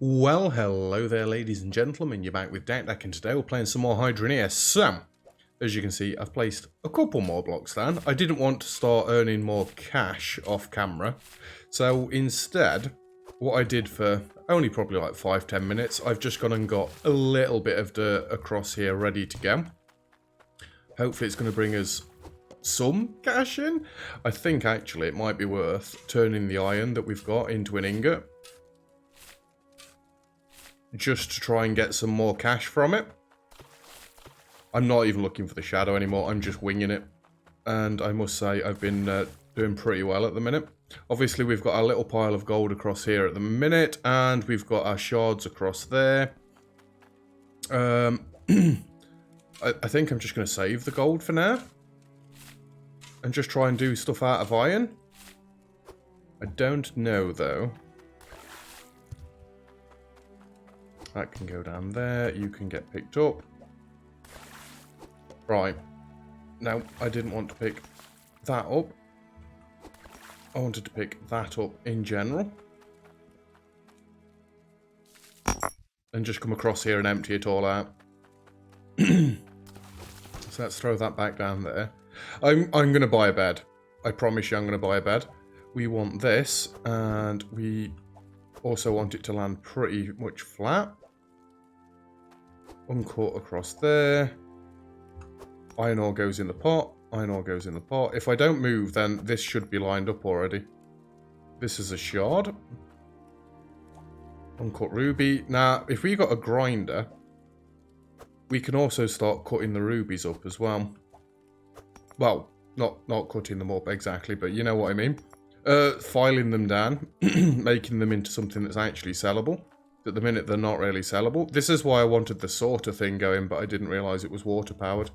Well, hello there, ladies and gentlemen. You're back with Deck, and today we're playing some more Hydroneer. So, as you can see, I've placed a couple more blocks down. I didn't want to start earning more cash off camera, so instead, what I did for only probably like 5-10 minutes, I've just gone and got a little bit of dirt across here ready to go. Hopefully it's going to bring us some cash in. I think actually it might be worth turning the iron that we've got into an ingot, just to try and get some more cash from it. I'm not even looking for the shadow anymore, I'm just winging it. And I must say, I've been doing pretty well at the minute. Obviously, we've got a little pile of gold across here at the minute, and we've got our shards across there. I think I'm just going to save the gold for now. And just try and do stuff out of iron. I don't know, though. That can go down there. You can get picked up. Right. No, I didn't want to pick that up. I wanted to pick that up in general. And just come across here and empty it all out. So let's throw that back down there. I'm going to buy a bed. I promise you I'm going to buy a bed. We want this, and we also want it to land pretty much flat. Uncut across there. Iron ore goes in the pot. Iron ore goes in the pot. If I don't move, then this should be lined up already. This is a shard. Uncut ruby. Now, if we got a grinder, we can also start cutting the rubies up as well. Well, not cutting them up exactly, but you know what I mean. Filing them down, making them into something that's actually sellable. At the minute, they're not really sellable. This is why I wanted the sorter thing going, but I didn't realise it was water-powered.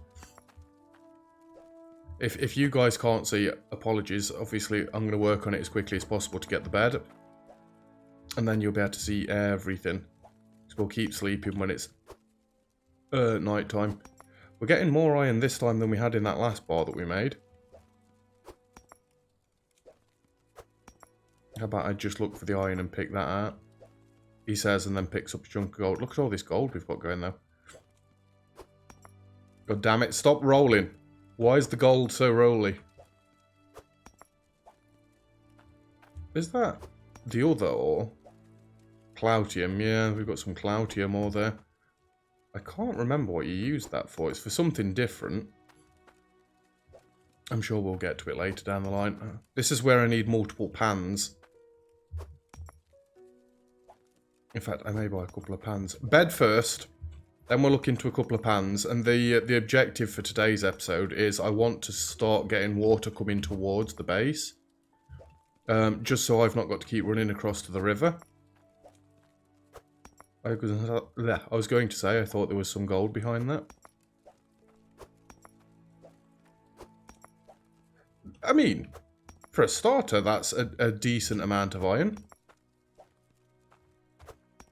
If you guys can't see, apologies. Obviously, I'm going to work on it as quickly as possible to get the bed. And then you'll be able to see everything. So we'll keep sleeping when it's night time. We're getting more iron this time than we had in that last bar that we made. How about I just look for the iron and pick that out? He says, and then picks up a chunk of gold. Look at all this gold we've got going, though. God damn it, stop rolling. Why is the gold so rolly? Is that the other ore? Cloutium, yeah, we've got some cloutium ore there. I can't remember what you used that for. It's for something different. I'm sure we'll get to it later down the line. This is where I need multiple pans. In fact, I may buy a couple of pans. Bed first, then we'll look into a couple of pans. And the objective for today's episode is I want to start getting water coming towards the base. Just so I've not got to keep running across to the river. I was going to say I thought there was some gold behind that. I mean, for a starter, that's a decent amount of iron.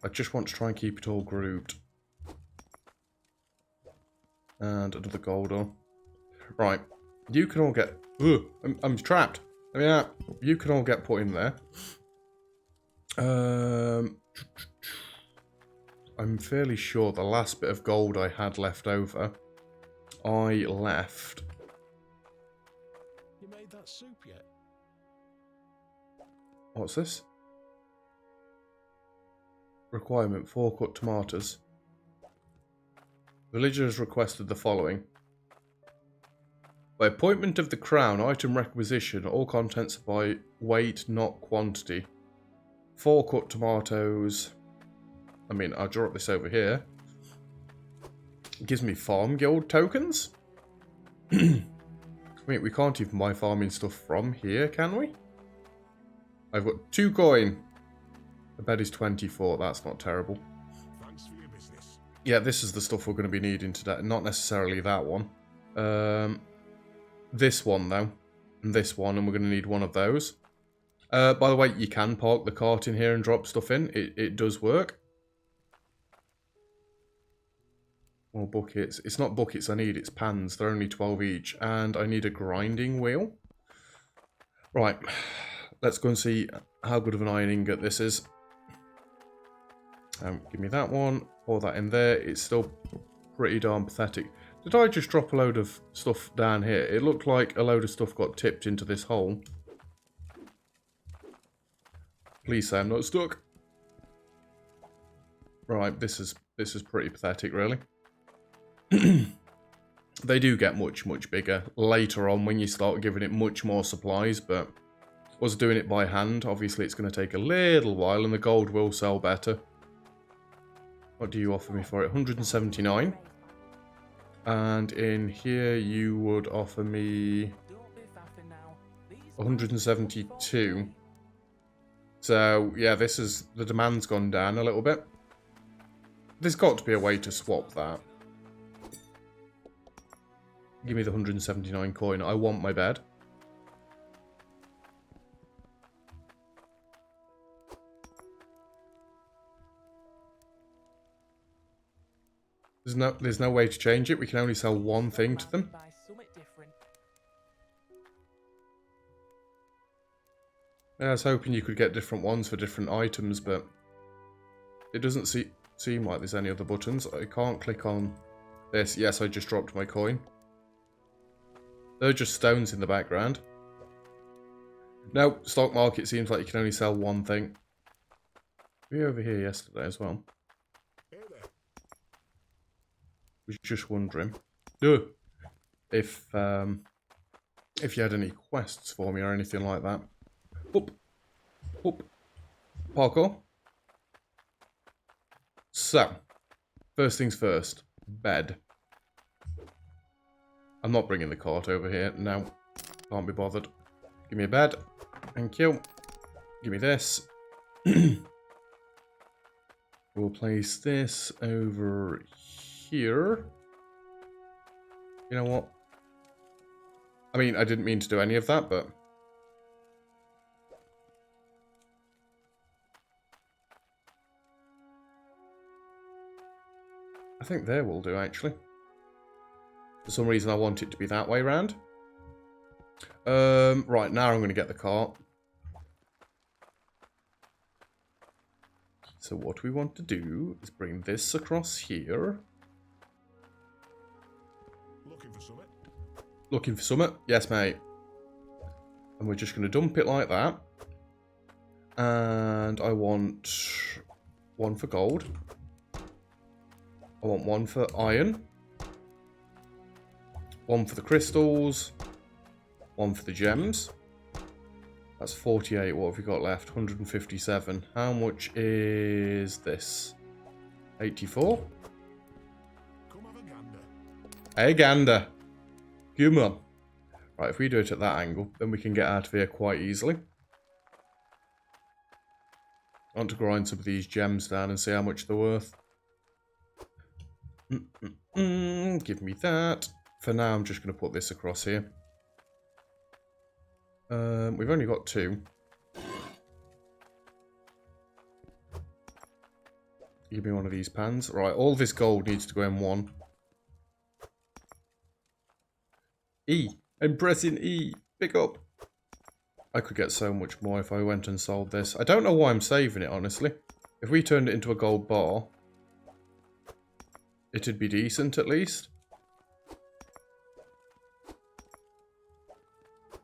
I just want to try and keep it all grouped. And another gold ore. Right. You can all get... Ugh, I'm trapped. I mean, you can all get put in there. I'm fairly sure the last bit of gold I had left over, I left... You made that soup yet? What's this? Requirement, 4 cut tomatoes. Villagers requested the following. By appointment of the Crown, item requisition, all contents by weight, not quantity. 4 cut tomatoes. I mean, I'll drop this over here. It gives me farm guild tokens? Wait, we can't even buy farming stuff from here, can we? I've got 2 coin. The bed is 24, that's not terrible. Thanks for your business. Yeah, this is the stuff we're going to be needing today. Not necessarily that one. This one, though. And this one, and we're going to need one of those. By the way, you can park the cart in here and drop stuff in. It does work. More buckets. It's not buckets I need, it's pans. They're only 12 each. And I need a grinding wheel. Right. Let's go and see how good of an iron ingot this is. Give me that one. Pour that in there. It's still pretty darn pathetic. Did I just drop a load of stuff down here? It looked like a load of stuff got tipped into this hole. Please say I'm not stuck. Right, this is pretty pathetic, really. They do get much, much bigger later on when you start giving it much more supplies, but was doing it by hand. Obviously, it's going to take a little while, and the gold will sell better. What do you offer me for it? 179. And in here, you would offer me 172. So, yeah, the demand's gone down a little bit. There's got to be a way to swap that. Give me the 179 coin. I want my bed. There's no way to change it. We can only sell one thing to them. Yeah, I was hoping you could get different ones for different items, but it doesn't seem like there's any other buttons. I can't click on this. Yes, I just dropped my coin. They're just stones in the background. No, stock market seems like you can only sell one thing. We were over here yesterday as well. Hey there. Was just wondering if you had any quests for me or anything like that. Up, up, parkour. So, first things first, bed. I'm not bringing the cart over here. No, can't be bothered. Give me a bed. Thank you. Give me this. We'll place this over here. You know what? I mean, I didn't mean to do any of that, but... I think there will do, actually. For some reason, I want it to be that way round. Right, now I'm going to get the cart. So what we want to do is bring this across here. Looking for something? Looking for something? Yes, mate. And we're just going to dump it like that. And I want one for gold. I want one for iron. One for the crystals. One for the gems. That's 48. What have we got left? 157. How much is this? 84? Come have a gander. Hey, gander. Come on. Right, if we do it at that angle, then we can get out of here quite easily. I want to grind some of these gems down and see how much they're worth. Give me that. For now, I'm just going to put this across here. We've only got 2. Give me one of these pans. Right, all this gold needs to go in one. E. I'm pressing E. Pick up. I could get so much more if I went and sold this. I don't know why I'm saving it, honestly. If we turned it into a gold bar, it'd be decent at least.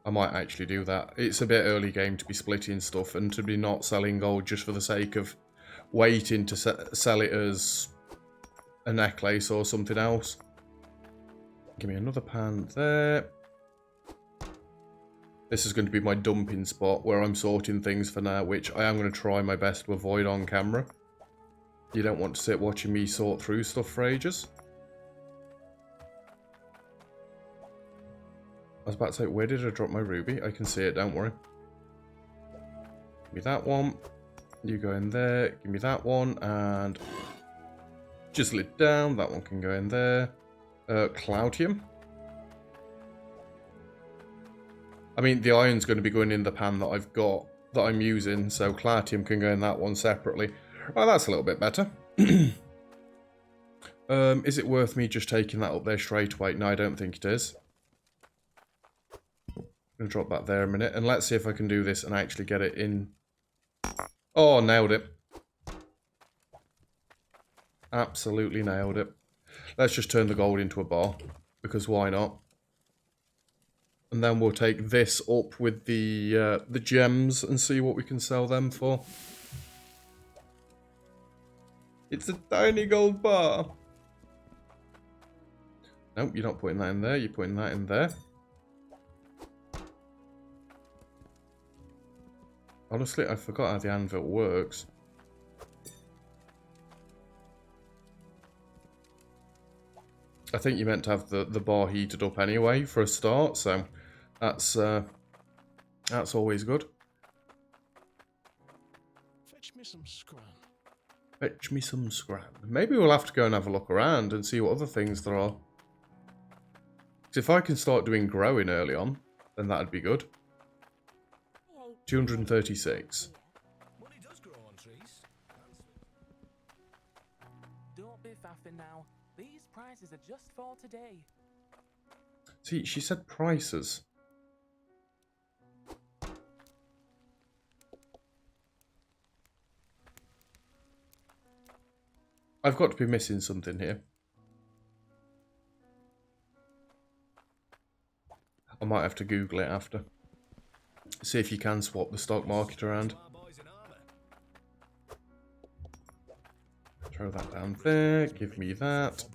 I might actually do that. It's a bit early game to be splitting stuff and to be not selling gold just for the sake of waiting to sell it as a necklace or something else. Give me another pan there. This is going to be my dumping spot where I'm sorting things for now, which I am going to try my best to avoid on camera. You don't want to sit watching me sort through stuff for ages. I was about to say, where did I drop my ruby? I can see it, don't worry. Give me that one. You go in there. Give me that one. And chisel it down. That one can go in there. Cloudium. I mean, the iron's going to be going in the pan that I've got, that I'm using. So Cloudium can go in that one separately. Oh, that's a little bit better. Is it worth me just taking that up there straight away? No, I don't think it is. I'm going to drop that there a minute. And let's see if I can do this and actually get it in. Oh, nailed it. Absolutely nailed it. Let's just turn the gold into a bar, because why not? And then we'll take this up with the gems and see what we can sell them for. It's a tiny gold bar. Nope, you're not putting that in there. You're putting that in there. Honestly, I forgot how the anvil works. I think you meant to have the bar heated up anyway for a start, so that's always good. Fetch me some scran. Fetch me some scran. Maybe we'll have to go and have a look around and see what other things there are. Because if I can start doing growing early on, then that'd be good. 236. Money does grow on trees. Don't be faffing now. These prices are just for today. See, she said prices. I've got to be missing something here. I might have to Google it after. See if you can swap the stock market around. Throw that down there. Give me that.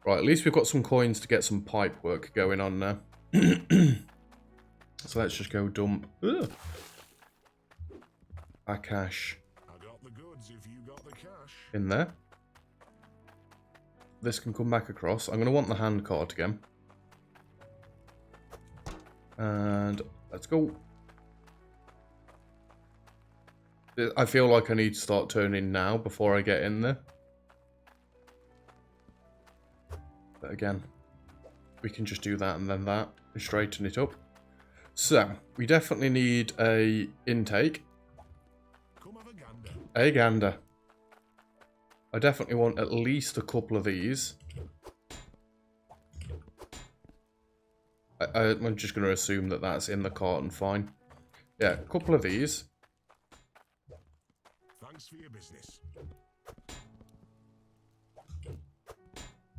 Right, at least we've got some coins to get some pipe work going on now. So let's just go dump our cash I got the goods if you got the cash. in there. This can come back across. I'm going to want the hand cart again. And let's go. I feel like I need to start turning now before I get in there. But again, we can just do that and then that and straighten it up. So, we definitely need a intake. Come have a gander. A gander. I definitely want at least a couple of these. I'm just going to assume that that's in the carton, fine. Yeah, a couple of these. Thanks for your business.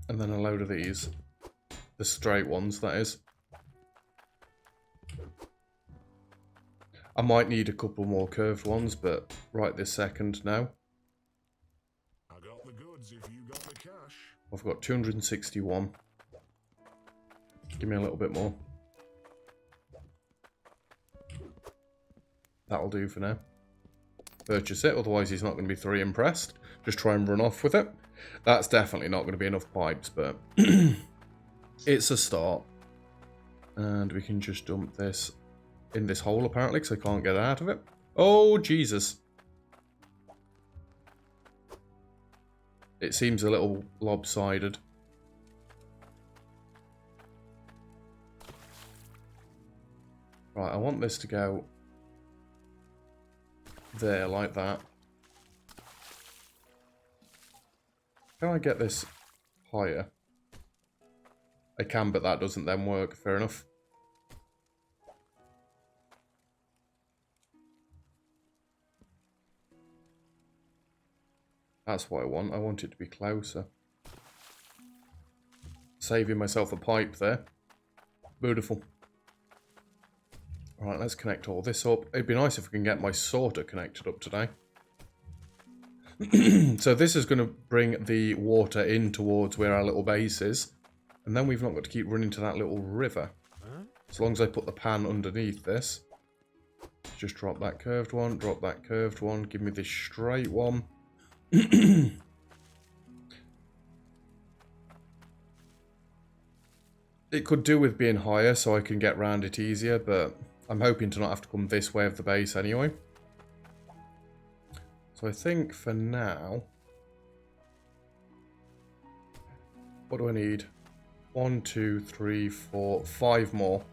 And then a load of these. The straight ones, that is. I might need a couple more curved ones, but right this second now. I got the goods if you got the cash. I've got 261. Give me a little bit more. That'll do for now. Purchase it, otherwise he's not going to be three impressed. Just try and run off with it. That's definitely not going to be enough pipes, but it's a start. And we can just dump this in this hole, apparently, because I can't get out of it. Oh, Jesus. It seems a little lopsided. Right, I want this to go there, like that. Can I get this higher? I can, but that doesn't then work. Fair enough. That's what I want. I want it to be closer. Saving myself a pipe there. Beautiful. Alright, let's connect all this up. It'd be nice if we can get my sorter connected up today. So this is going to bring the water in towards where our little base is. And then we've not got to keep running to that little river. As long as I put the pan underneath this. Just drop that curved one, drop that curved one. Give me this straight one. It could do with being higher so I can get round it easier, but I'm hoping to not have to come this way of the base anyway. So I think for now... What do I need? 1, 2, 3, 4, 5 more.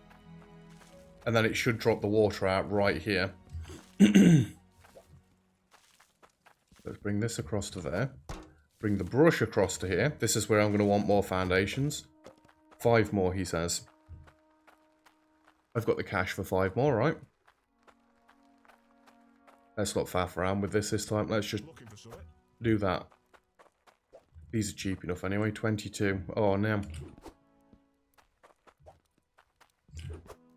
And then it should drop the water out right here. Let's bring this across to there. Bring the brush across to here. This is where I'm going to want more foundations. 5 more, he says. I've got the cash for 5 more, right? Let's not faff around with this time. Let's just Looking for something? Do that. These are cheap enough anyway. 22. Oh, now.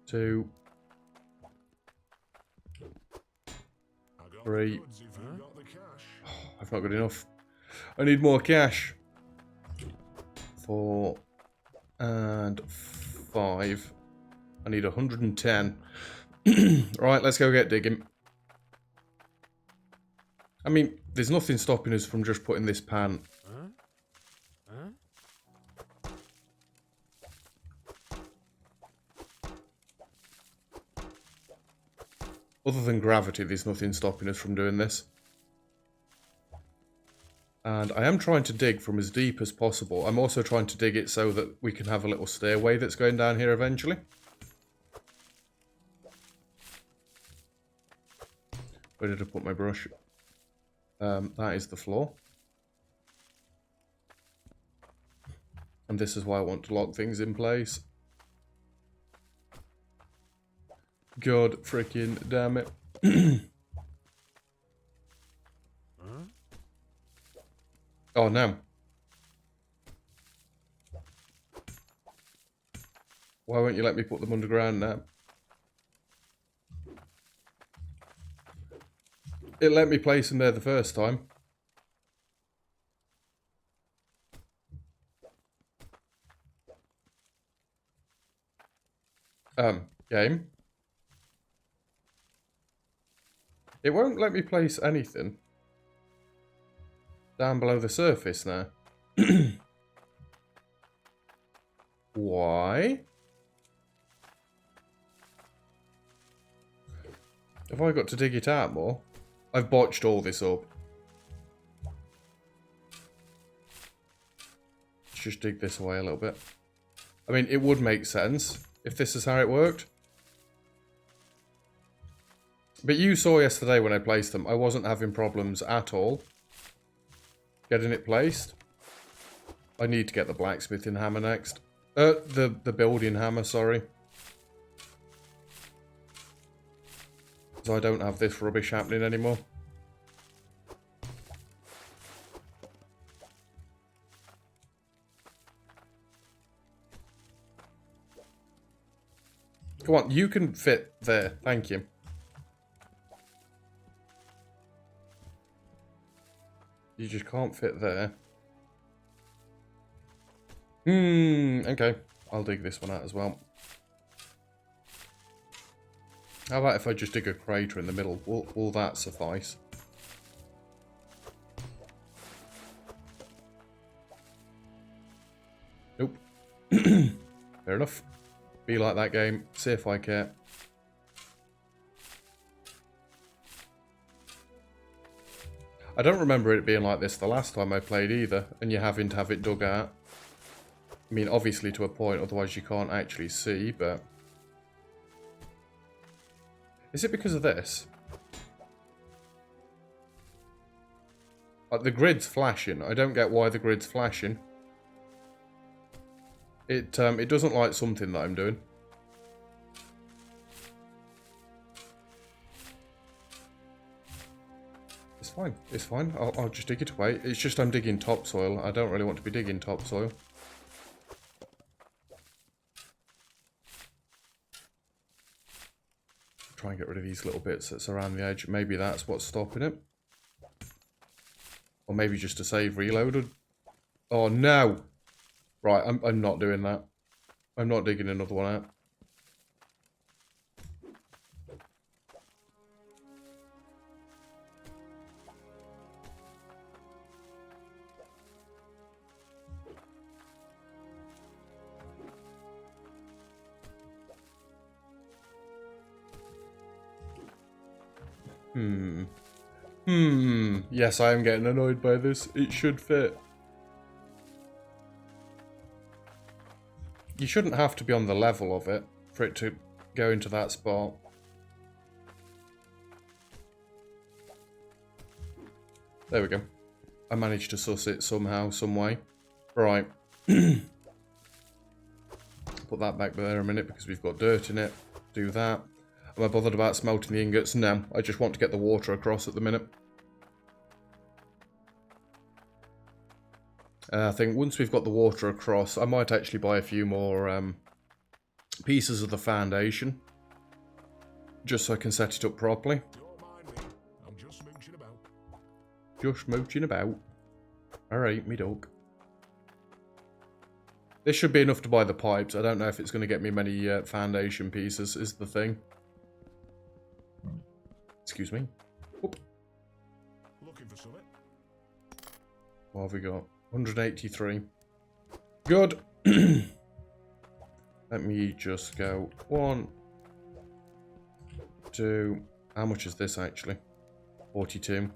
2. 3. Oh, I've not got enough. I need more cash. 4 and 5. I need 110. Right, let's go get digging. I mean, there's nothing stopping us from just putting this pan. Other than gravity, there's nothing stopping us from doing this. And I am trying to dig from as deep as possible. I'm also trying to dig it so that we can have a little stairway that's going down here eventually. Where did I put my brush? That is the floor. And this is why I want to lock things in place. God freaking damn it. Oh no. Why won't you let me put them underground now? It let me place them there the first time. Game. It won't let me place anything down below the surface now. Why? Have I got to dig it out more? I've botched all this up. Let's just dig this away a little bit. I mean, it would make sense if this is how it worked. But you saw yesterday when I placed them, I wasn't having problems at all getting it placed. I need to get the blacksmithing hammer next. The building hammer, sorry. So I don't have this rubbish happening anymore. Come on, you can fit there. Thank you. You just can't fit there. Okay. I'll dig this one out as well. How about if I just dig a crater in the middle? Will that suffice? Nope. Fair enough. Be like that game. See if I care. I don't remember it being like this the last time I played either, and you having to have it dug out. I mean, obviously to a point, otherwise you can't actually see, but... Is it because of this? Like, the grid's flashing. I don't get why the grid's flashing. It doesn't like something that I'm doing. It's fine. It's fine. I'll just dig it away. It's just I'm digging topsoil. I don't really want to be digging topsoil. Try and get rid of these little bits that's around the edge. Maybe that's what's stopping it. Or maybe just to save reloaded. Oh no! Right, I'm not doing that. I'm not digging another one out. Yes, I am getting annoyed by this. It should fit. You shouldn't have to be on the level of it for it to go into that spot. There we go. I managed to suss it somehow, some way. Right. Put that back there a minute because we've got dirt in it. Do that. Am I bothered about smelting the ingots? No. I just want to get the water across at the minute. I think once we've got the water across, I might actually buy a few more pieces of the foundation. Just so I can set it up properly. Don't mind me. I'm just mooching about. Just mooching about. Alright, me dog. This should be enough to buy the pipes. I don't know if it's going to get me many foundation pieces, is the thing. Excuse me. Whoop. Looking for something? What have we got? 183. Good. Let me just go 1, 2. How much is this actually? 42.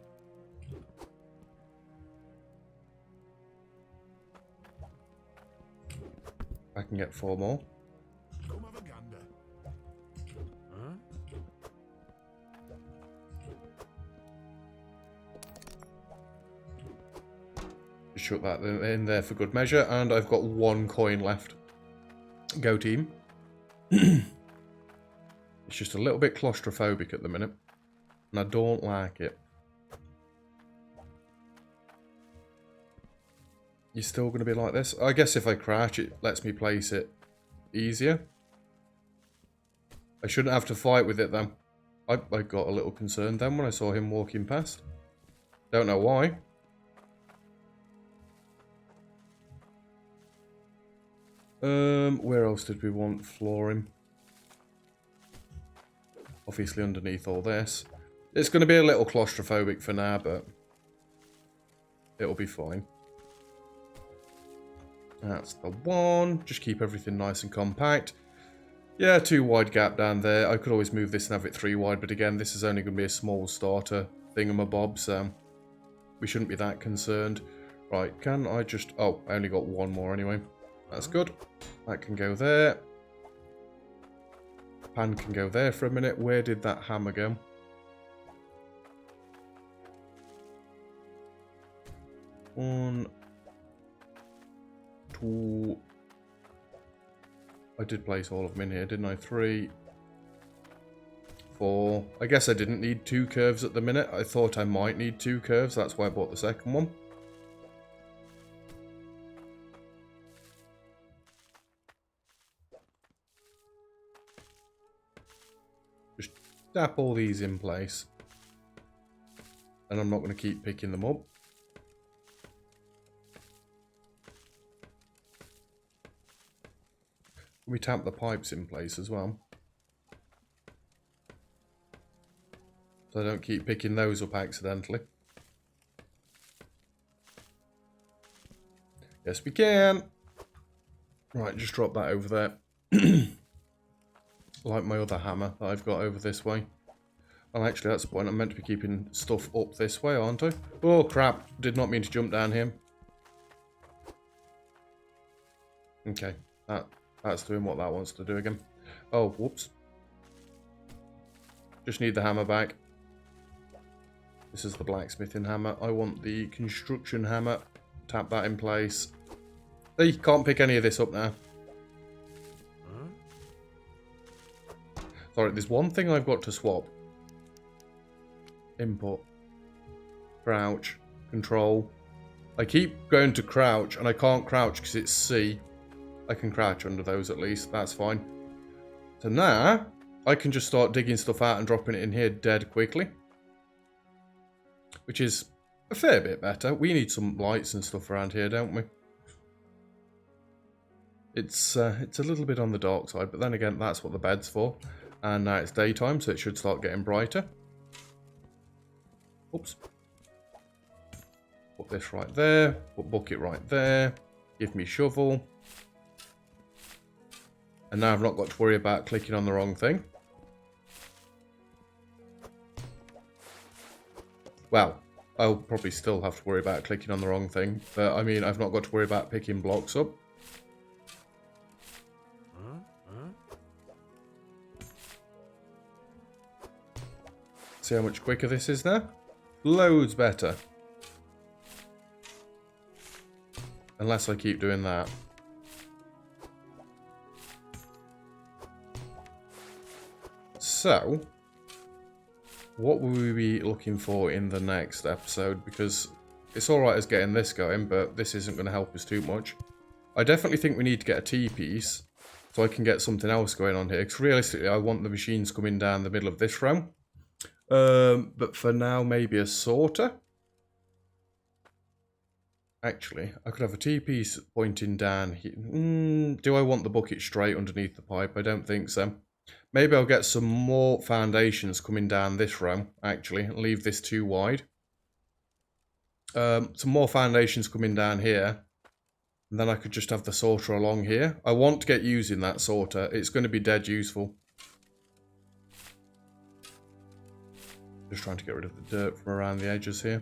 I can get 4 more. Come have a gander. Huh? Just chuck that in there for good measure, and I've got 1 coin left. Go team. It's just a little bit claustrophobic at the minute, and I don't like it. You're still going to be like this? I guess if I crash, it lets me place it easier. I shouldn't have to fight with it then. I got a little concerned then when I saw him walking past. Don't know why. Where else did we want flooring? Obviously underneath all this. It's going to be a little claustrophobic for now, but it'll be fine. That's the one. Just keep everything nice and compact. Yeah, 2 wide gap down there. I could always move this and have it 3 wide, but again, this is only going to be a small starter thingamabob, so we shouldn't be that concerned. Right, can I just... Oh, I only got 1 more anyway. That's good. That can go there. Pan can go there for a minute. Where did that hammer go? One, 2. I did place all of them in here, didn't I? 3, 4. I guess I didn't need 2 curves at the minute. I thought I might need 2 curves. That's why I bought the second one. Just tap all these in place. And I'm not going to keep picking them up. We tap the pipes in place as well. So I don't keep picking those up accidentally. Yes, we can. Right, just drop that over there. Like my other hammer that I've got over this way. Oh, actually, that's the point. I'm meant to be keeping stuff up this way, aren't I? Oh, crap. Did not mean to jump down here. Okay. That's doing what that wants to do again. Oh, whoops. Just need the hammer back. This is the blacksmithing hammer. I want the construction hammer. Tap that in place. Hey, can't pick any of this up now. Sorry, there's one thing I've got to swap. Input. Crouch. Control. I keep going to crouch, and I can't crouch because it's C. I can crouch under those at least. That's fine. So now, I can just start digging stuff out and dropping it in here dead quickly. Which is a fair bit better. We need some lights and stuff around here, don't we? It's a little bit on the dark side, but then again, that's what the bed's for. And now it's daytime, so it should start getting brighter. Oops. Put this right there. Put bucket right there. Give me shovel. And now I've not got to worry about clicking on the wrong thing. Well, I'll probably still have to worry about clicking on the wrong thing. But, I mean, I've not got to worry about picking blocks up. See how much quicker this is now? Loads better. Unless I keep doing that. So, what will we be looking for in the next episode? Because It's alright as getting this going, but this isn't going to help us too much. I definitely think we need to get a T-piece so I can get something else going on here. Because realistically, I want the machines coming down the middle of this row. But for now, maybe a sorter. Actually, I could have a T-piece pointing down here. Do I want the bucket straight underneath the pipe? I don't think so. Maybe I'll get some more foundations coming down this row, actually, and leave this too wide. Some more foundations coming down here. And then I could just have the sorter along here. I want to get using that sorter. It's going to be dead useful. Just trying to get rid of the dirt from around the edges here.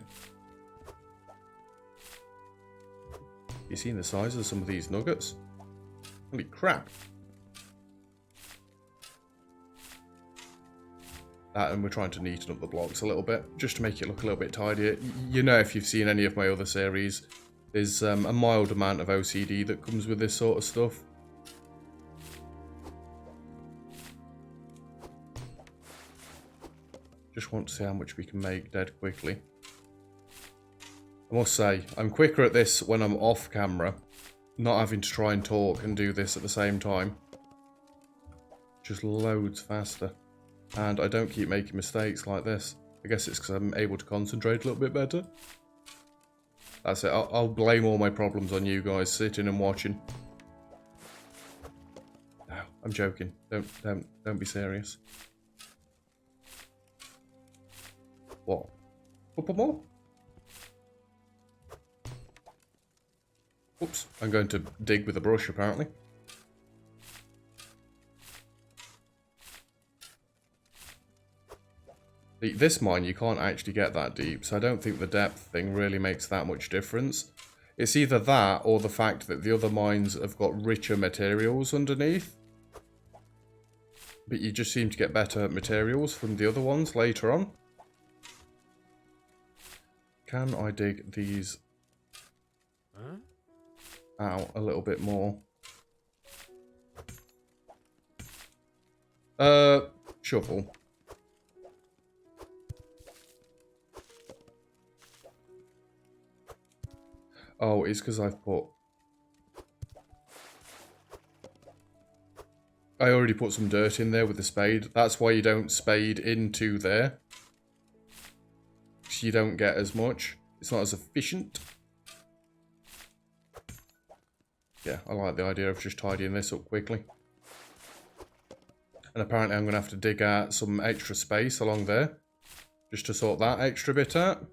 You seen the size of some of these nuggets? Holy crap. And we're trying to neaten up the blocks a little bit, just to make it look a little bit tidier. You know, if you've seen any of my other series, there's a mild amount of OCD that comes with this sort of stuff. Just want to see how much we can make dead quickly. I must say, I'm quicker at this when I'm off camera, not having to try and talk and do this at the same time. Just loads faster. And I don't keep making mistakes like this. I guess it's because I'm able to concentrate a little bit better. That's it. I'll blame all my problems on you guys sitting and watching. No, I'm joking. Don't be serious. What? Couple more? Oops, I'm going to dig with a brush apparently. This mine you can't actually get that deep, so I don't think the depth thing really makes that much difference. It's either that or the fact that the other mines have got richer materials underneath. But you just seem to get better materials from the other ones later on. Can I dig these out a little bit more? Shovel. Oh, it's because I've put... I already put some dirt in there with the spade. That's why you don't spade into there. So you don't get as much. It's not as efficient. Yeah, I like the idea of just tidying this up quickly. And apparently I'm going to have to dig out some extra space along there. Just to sort that extra bit out.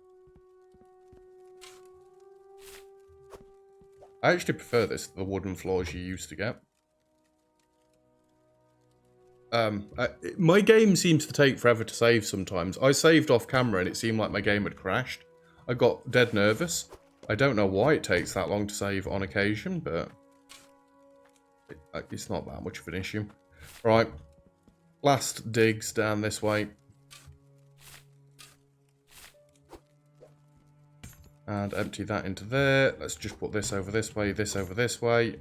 I actually prefer this to the wooden floors you used to get. My game seems to take forever to save sometimes. I saved off camera and it seemed like my game had crashed. I got dead nervous. I don't know why it takes that long to save on occasion, but it's not that much of an issue. Right, last digs down this way. And empty that into there. Let's just put this over this way, this over this way,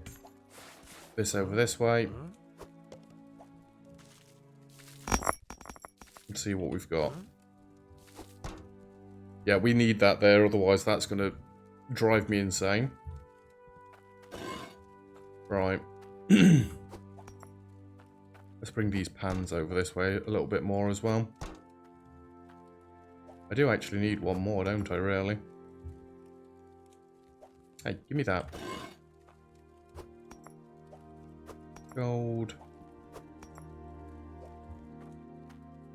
this over this way. Let's see what we've got. Yeah, we need that there, otherwise that's going to drive me insane. Right. Let's bring these pans over this way a little bit more as well. I do actually need one more, don't I, really? Hey, give me that. Gold.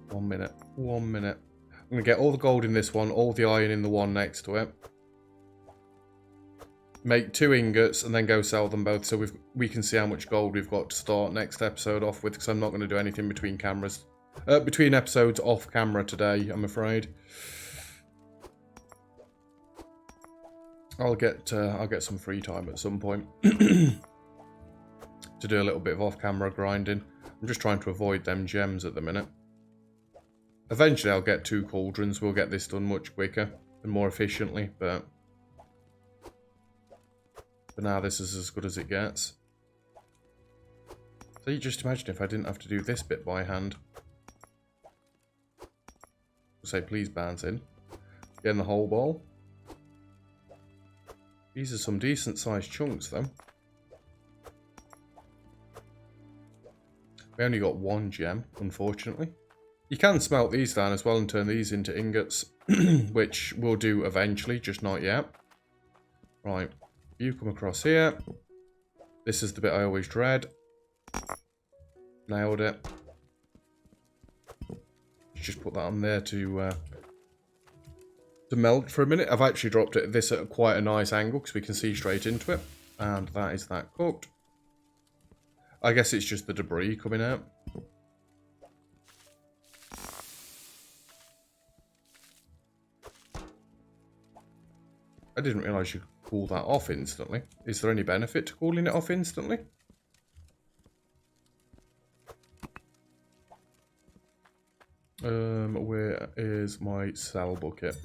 1 minute. 1 minute. I'm going to get all the gold in this one, all the iron in the one next to it. Make 2 ingots and then go sell them both so we can see how much gold we've got to start next episode off with, because I'm not going to do anything between cameras. Between episodes off camera today, I'm afraid. I'll get some free time at some point to do a little bit of off-camera grinding. I'm just trying to avoid them gems at the minute. Eventually I'll get 2 cauldrons. We'll get this done much quicker and more efficiently, but for now this is as good as it gets. So you just imagine if I didn't have to do this bit by hand. Say please bounce in. Get in the hole bowl. These are some decent sized chunks though. We only got 1 gem, unfortunately. You can smelt these down as well and turn these into ingots, which we'll do eventually, just not yet. Right, you come across here. This is the bit I always dread. Nailed it. Just put that on there to melt for a minute. I've actually dropped this at quite a nice angle because we can see straight into it. And that is that cooked. I guess it's just the debris coming out. I didn't realise you could cool that off instantly. Is there any benefit to cooling it off instantly? Where is my cell bucket?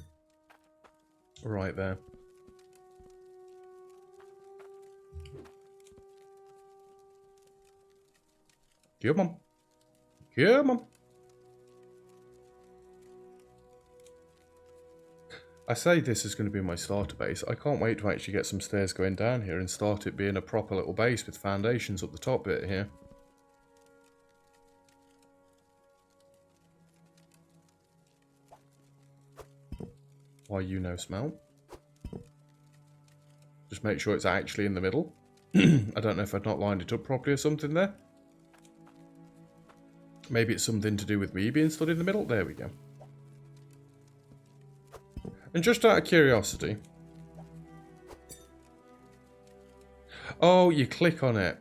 Right there. Come on. Come on. I say this is going to be my starter base. I can't wait to actually get some stairs going down here and start it being a proper little base with foundations up the top bit here. Why you no smelt? Just make sure it's actually in the middle. I don't know if I'd not lined it up properly or something there. Maybe it's something to do with me being stood in the middle. There we go. And just out of curiosity. Oh, you click on it.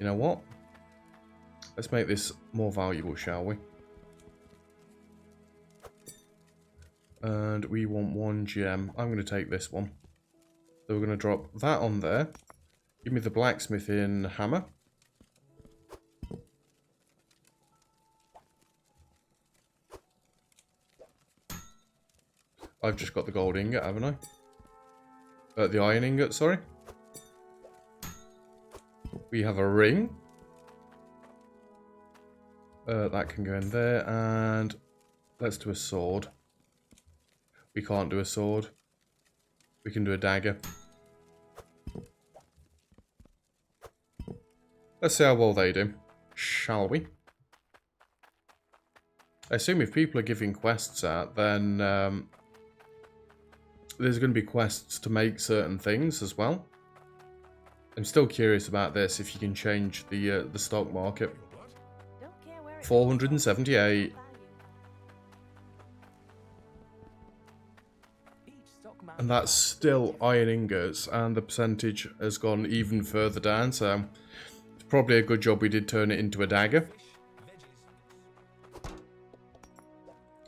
You know what? Let's make this more valuable, shall we? And we want 1 gem. I'm going to take this one. So we're going to drop that on there. Give me the blacksmithing hammer. I've just got the gold ingot, haven't I? The iron ingot, sorry. We have a ring. That can go in there, and let's do a sword. We can't do a sword. We can do a dagger. Let's see how well they do, shall we? I assume if people are giving quests out, then there's going to be quests to make certain things as well. I'm still curious about this, if you can change the stock market. 478. And that's still iron ingots, and the percentage has gone even further down, so it's probably a good job we did turn it into a dagger.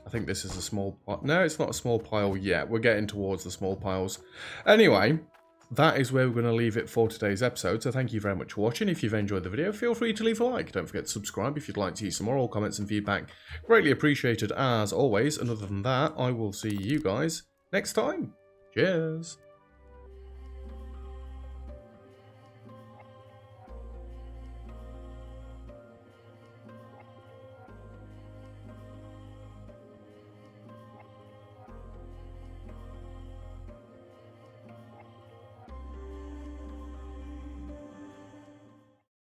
I think this is a small pile. No, it's not a small pile yet. We're getting towards the small piles. Anyway, that is where we're going to leave it for today's episode. So thank you very much for watching. If you've enjoyed the video, feel free to leave a like. Don't forget to subscribe if you'd like to see some more. All comments and feedback greatly appreciated as always. And other than that, I will see you guys next time. Cheers.